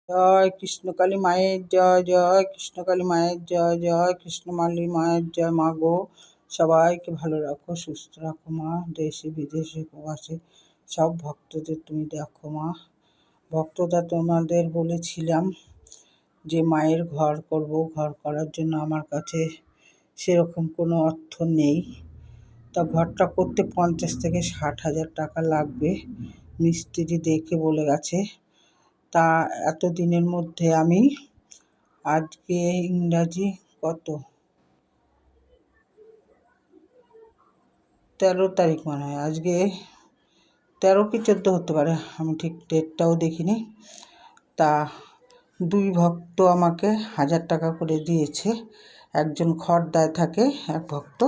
জয় কৃষ্ণকালী মায়ের জয়, জয় কৃষ্ণকালী মায়ের জয়, জয় কৃষ্ণমালী মায়ের জয়। মা গো, সবাইকে ভালো রাখো, সুস্থ রাখো মা। দেশে বিদেশে প্রবাসে সব ভক্তদের তুমি দেখো মা। ভক্তরা তোমাদের বলেছিলাম যে মায়ের ঘর করব, ঘর করার জন্য আমার কাছে সেরকম কোনো অর্থ নেই। তা ঘরটা করতে 50 থেকে 60,000 টাকা লাগবে, মিস্ত্রি দেখে বলে গেছে। তা এতদিনের মধ্যে আমি আজকে ইংরাজি কত 13 তারিখ মনে হয়, আজকে 13 কি 14 হতে পারে, আমি ঠিক ডেটটাও দেখিনি। তা 2 ভক্ত আমাকে 1000 টাকা করে দিয়েছে। একজন খড়দায় থাকে এক ভক্ত,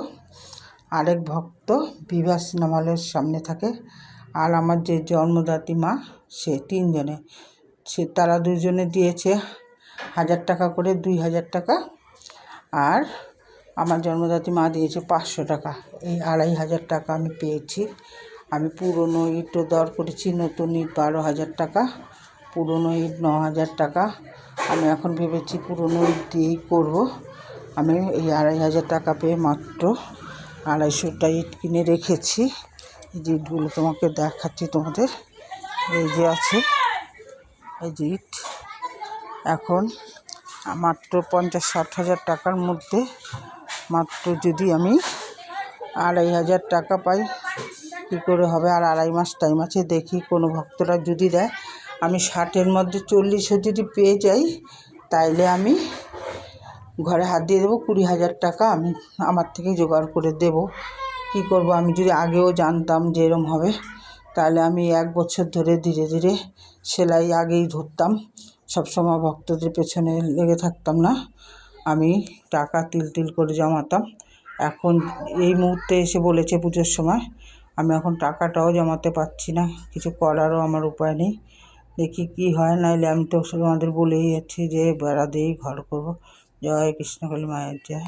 আরেক ভক্ত বিভাস নামালের সামনে থাকে, আর আমার যে জন্মদাত্রী মা সে 3 জনে, তারা 2 জনে দিয়েছে 1000 টাকা করে, 2000 টাকা। আর আমার জন্মদাত্রী মা দিয়েছে 500 টাকা। এই 2500 টাকা আমি পেয়েছি। আমি পুরনো ইটও দর করেছি, নতুন ইট 12,000 টাকা, পুরনো ইট 9,000 টাকা। আমি এখন ভেবেছি পুরনো ইট দিয়েই করবো। আমি এই 2500 টাকা পেয়ে মাত্র 250টা ইট কিনে রেখেছি। এই যে ইটগুলো তোমাকে দেখাচ্ছি তোমাদের, এই যে আছে এই যে ইট। এখন মাত্র 50-60 হাজার টাকার মধ্যে মাত্র যদি আমি 2500 টাকা পাই, কী করে হবে? আর 2.5 মাস টাইম আছে, দেখি কোনো ভক্তরা যদি দেয়। আমি 60-এর মধ্যে 40ও যদি পেয়ে যাই, তাইলে আমি ঘরে হাত দিয়ে দেবো। 20,000 টাকা আমি আমার থেকে জোগাড় করে দেব। কী করব? আমি যদি আগেও জানতাম যে এরম হবে, তাহলে আমি 1 বছর ধরে ধীরে ধীরে সেলাই আগেই ধরতাম, সবসময় ভক্তদের পেছনে লেগে থাকতাম না। আমি টাকা তিল করে জমাতাম। এখন এই মুহূর্তে এসে বলেছে পুজোর সময়, আমি এখন টাকাটাও জমাতে পারছি না, কিছু করারও আমার উপায় নেই। দেখি কি হয়, নাইলে আমি তো তোমাদের বলেই যাচ্ছি যে বেড়া দিয়েই ঘর করব। জয় কৃষ্ণকালী মায়ের জয়।